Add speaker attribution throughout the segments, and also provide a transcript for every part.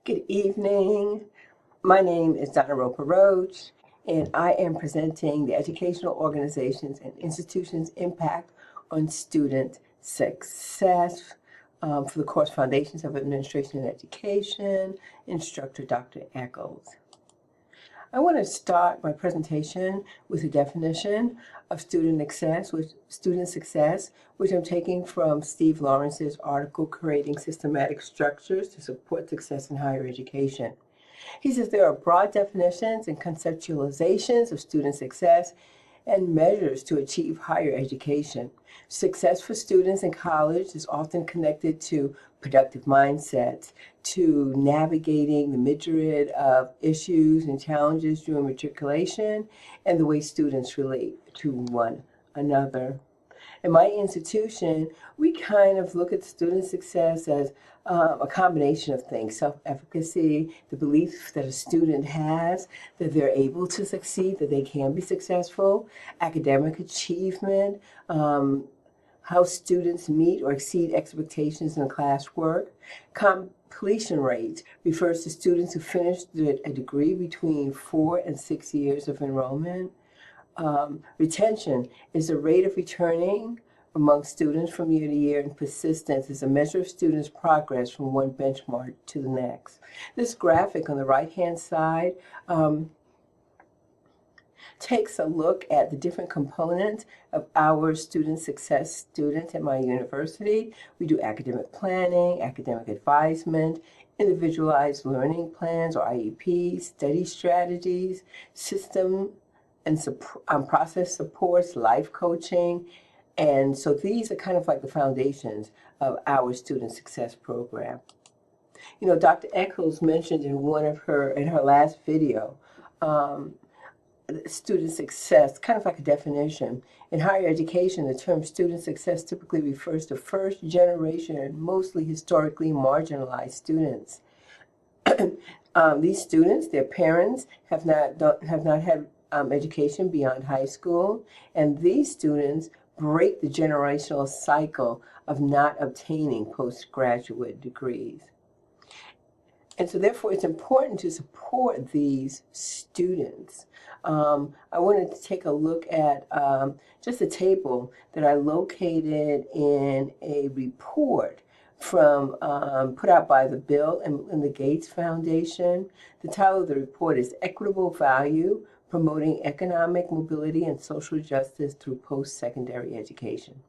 Speaker 1: Good evening. My name is Donna Roper-Roach, and I am presenting the educational organizations and institutions' impact on student success for the course Foundations of Administration and Education, instructor Dr. Eccles. I want to start my presentation with a definition of student success, which I'm taking from Steve Lawrence's article, Creating Systematic Structures to Support Success in Higher Education. He says there are broad definitions and conceptualizations of student success and measures to achieve higher education. Success for students in college is often connected to productive mindsets, to navigating the myriad of issues and challenges during matriculation, and the way students relate to one another. In my institution, we kind of look at student success as a combination of things: self-efficacy, the belief that a student has that they're able to succeed, that they can be successful, academic achievement, how students meet or exceed expectations in classwork. Completion rate refers to students who finish a degree between 4 and 6 years of enrollment. Retention is the rate of returning among students from year to year, and persistence is a measure of students' progress from one benchmark to the next. This graphic on the right-hand side takes a look at the different components of our student success students at my university. We do academic planning, academic advisement, individualized learning plans or IEPs, study strategies, system and process supports, life coaching. And so these are kind of like the foundations of our student success program. You know, Dr. Eccles mentioned in her last video, student success, kind of like a definition. In higher education, the term student success typically refers to first generation and mostly historically marginalized students. These students, their parents have not had education beyond high school, and these students break the generational cycle of not obtaining postgraduate degrees. And so therefore it's important to support these students. I wanted to take a look at just a table that I located in a report from put out by the Bill and the Gates Foundation. The title of the report is Equitable Value, Promoting Economic Mobility and Social Justice Through Post-Secondary Education.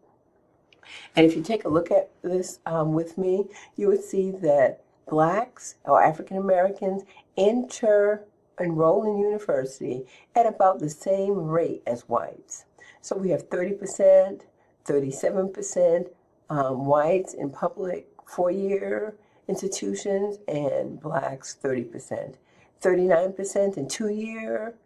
Speaker 1: And if you take a look at this with me, you would see that Blacks or African Americans enroll in university at about the same rate as whites. So we have 30%, 37% whites in public four-year institutions, and Blacks 30%. 39% in two-year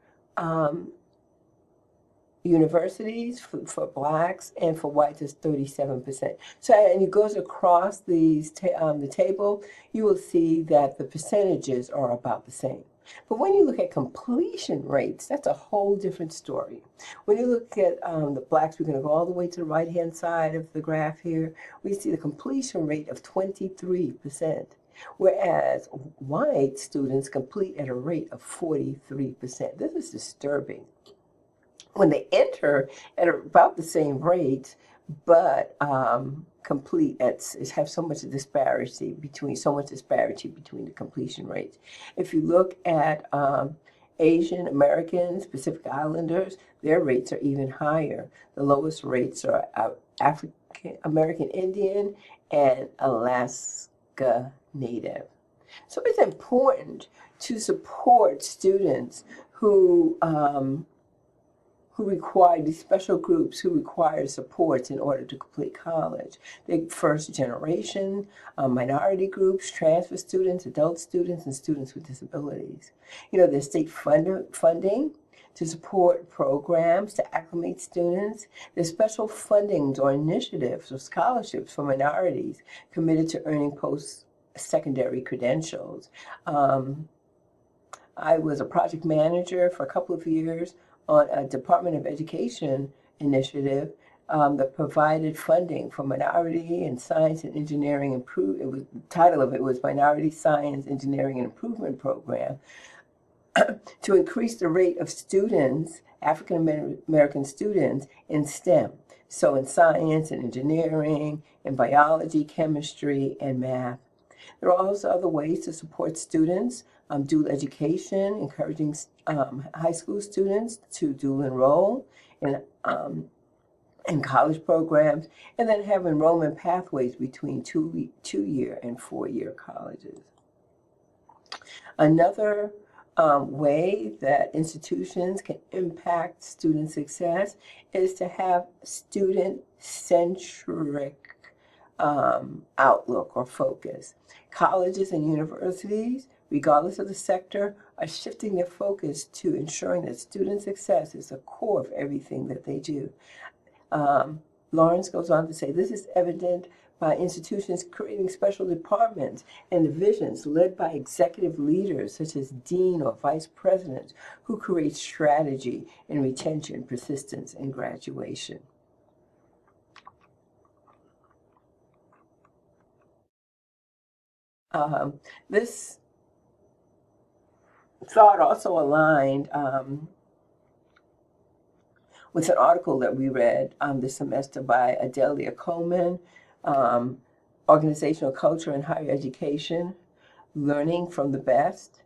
Speaker 1: universities for Blacks, and for whites is 37%. So, and it goes across the table, you will see that the percentages are about the same. But when you look at completion rates, that's a whole different story. When you look at the Blacks, we're going to go all the way to the right-hand side of the graph here. We see the completion rate of 23%, whereas white students complete at a rate of 43%. This is disturbing. When they enter at about the same rate, but complete have so much disparity between the completion rates. If you look at Asian Americans, Pacific Islanders, their rates are even higher. The lowest rates are African American Indian and Alaska Native. So it's important to support students who require these special groups who require supports in order to complete college. The first generation, minority groups, transfer students, adult students, and students with disabilities. You know, there's state funding to support programs to acclimate students. There's special fundings or initiatives or scholarships for minorities committed to earning post-secondary credentials. I was a project manager for a couple of years on a Department of Education initiative that provided funding for minority and science and engineering the title of it was Minority Science, Engineering and Improvement Program, to increase the rate of students, African American students, in STEM. So in science and engineering, in biology, chemistry, and math. There are also other ways to support students, dual education, encouraging high school students to dual enroll in college programs, and then have enrollment pathways between two-year and four-year colleges. Another way that institutions can impact student success is to have student-centric outlook or focus. Colleges and universities, regardless of the sector, are shifting their focus to ensuring that student success is the core of everything that they do. Lawrence goes on to say, this is evident by institutions creating special departments and divisions led by executive leaders such as dean or vice presidents who create strategy in retention, persistence, and graduation. This thought also aligned with an article that we read this semester by Adelia Coleman, Organizational Culture in Higher Education, Learning from the Best,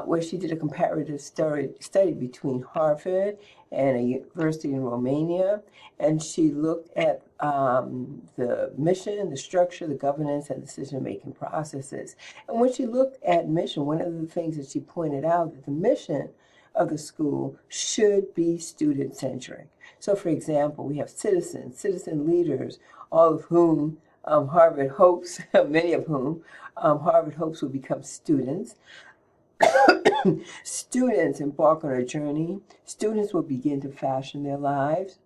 Speaker 1: where she did a comparative study between Harvard and a university in Romania, and she looked at the mission, the structure, the governance, and decision-making processes. And when she looked at mission, one of the things that she pointed out that the mission of the school should be student-centric. So, for example, we have citizen leaders, all of whom Harvard hopes, many of whom Harvard hopes will become students. Students embark on a journey. Students will begin to fashion their lives.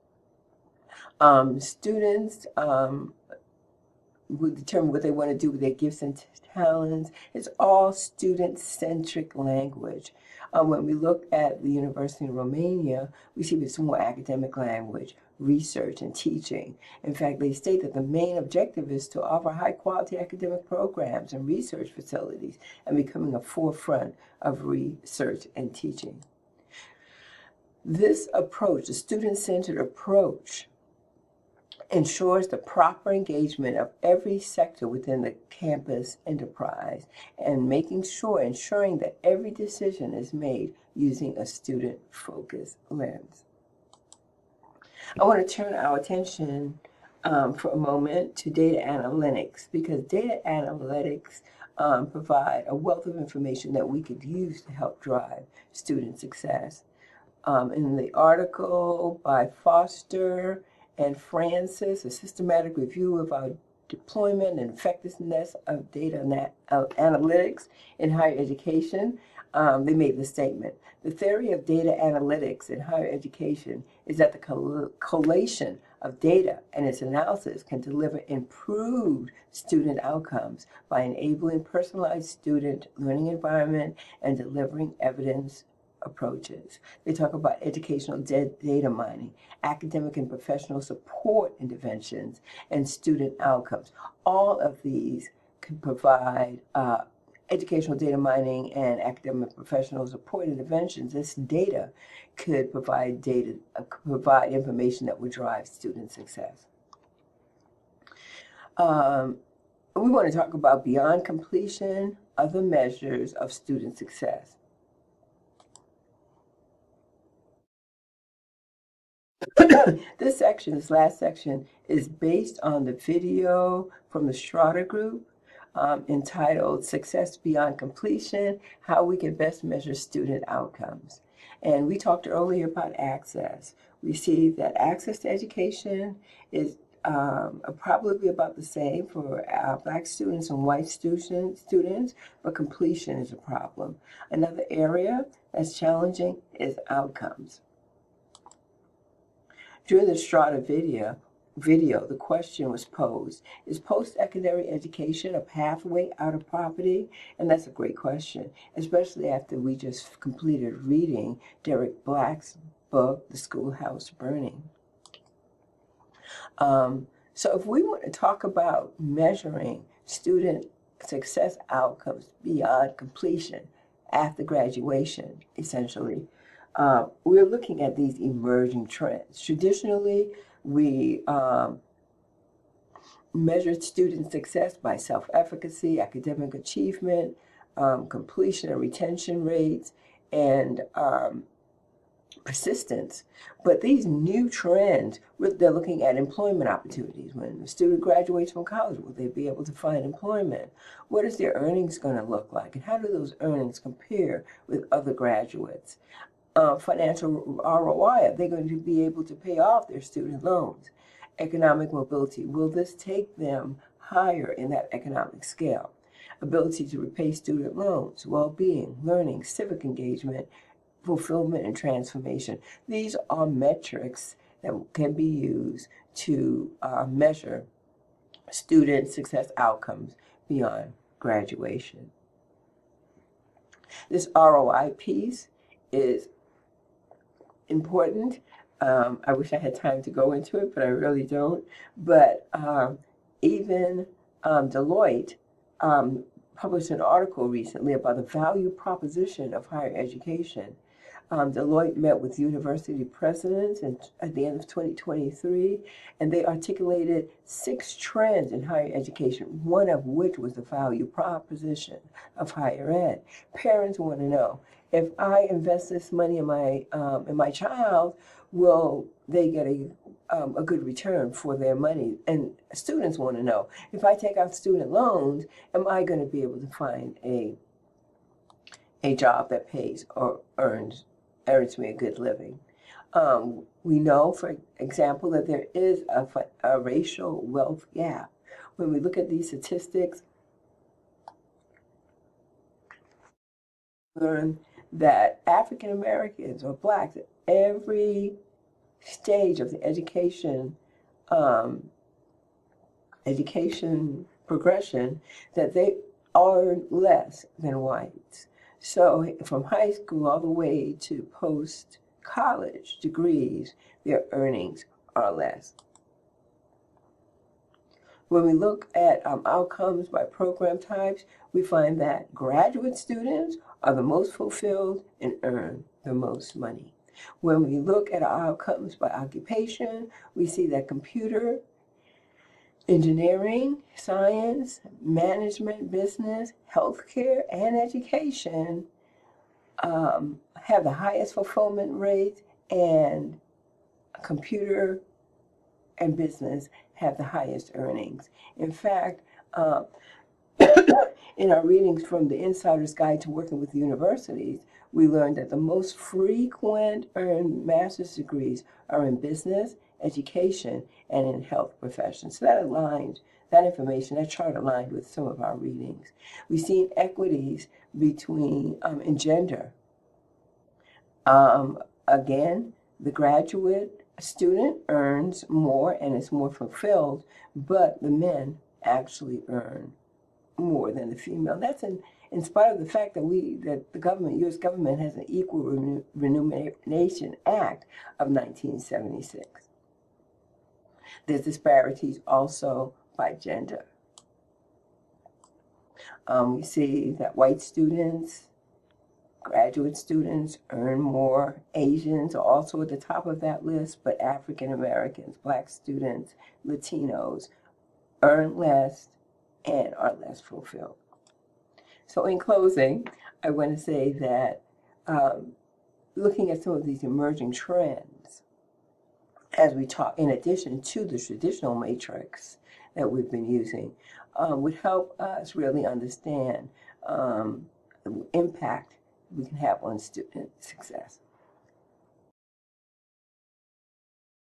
Speaker 1: Students will determine what they want to do with their gifts and talents. It's all student-centric language. When we look at the University in Romania, we see it's more academic language, research, and teaching. In fact, they state that the main objective is to offer high-quality academic programs and research facilities and becoming a forefront of research and teaching. This approach, the student-centered approach, ensures the proper engagement of every sector within the campus enterprise and ensuring that every decision is made using a student-focused lens. I want to turn our attention for a moment to data analytics, because data analytics provide a wealth of information that we could use to help drive student success. In the article by Foster and Francis, a systematic review of our deployment and effectiveness of data analytics in higher education, they made the statement. The theory of data analytics in higher education is that the collation of data and its analysis can deliver improved student outcomes by enabling personalized student learning environment and delivering evidence approaches. They talk about educational data mining, academic and professional support interventions, and student outcomes. All of these can provide educational data mining and academic professional support interventions. This data could provide information that would drive student success. We want to talk about beyond completion, other measures of student success. This last section, is based on the video from the Schroeder Group entitled Success Beyond Completion, How We Can Best Measure Student Outcomes. And we talked earlier about access. We see that access to education is probably about the same for Black students and white students, but completion is a problem. Another area that's challenging is outcomes. During the Strata video, the question was posed, is post-secondary education a pathway out of poverty? And that's a great question, especially after we just completed reading Derek Black's book, The Schoolhouse Burning. So if we want to talk about measuring student success outcomes beyond completion, after graduation, essentially, we're looking at these emerging trends. Traditionally, we measured student success by self-efficacy, academic achievement, completion and retention rates, and persistence. But these new trends, they're looking at employment opportunities. When a student graduates from college, will they be able to find employment? What is their earnings going to look like? And how do those earnings compare with other graduates? Financial ROI, are they going to be able to pay off their student loans? Economic mobility, will this take them higher in that economic scale? Ability to repay student loans, well-being, learning, civic engagement, fulfillment, and transformation. These are metrics that can be used to measure student success outcomes beyond graduation. This ROI piece is important. I wish I had time to go into it, but I really don't. But even Deloitte published an article recently about the value proposition of higher education. Deloitte met with university presidents at the end of 2023, and they articulated 6 trends in higher education, one of which was the value proposition of higher ed. Parents want to know, if I invest this money in my child, will they get a good return for their money? And students want to know, if I take out student loans, am I going to be able to find a job that pays or earns me a good living? We know, for example, that there is a racial wealth gap. When we look at these statistics, learn that African Americans or blacks at every stage of the education progression, that they earn less than whites. So from high school all the way to post-college degrees, their earnings are less. When we look at outcomes by program types, we find that graduate students are the most fulfilled and earn the most money. When we look at our outcomes by occupation, we see that computer, engineering, science, management, business, healthcare, and education have the highest fulfillment rate, and computer and business have the highest earnings. In fact, in our readings from the Insider's Guide to Working with Universities, we learned that the most frequent earned master's degrees are in business, education, and in health professions. So that information, that chart aligned with some of our readings. We've seen equities between in gender. Again, the graduate student earns more and is more fulfilled, but the men actually earn more than the female. That's in spite of the fact that the government, U.S. government, has an Equal Remuneration Act of 1976. There's disparities also by gender. We see that white students, graduate students earn more. Asians are also at the top of that list, but African Americans, black students, Latinos earn less and are less fulfilled. So in closing, I want to say that looking at some of these emerging trends, as we talk, in addition to the traditional matrix that we've been using, would help us really understand the impact we can have on student success.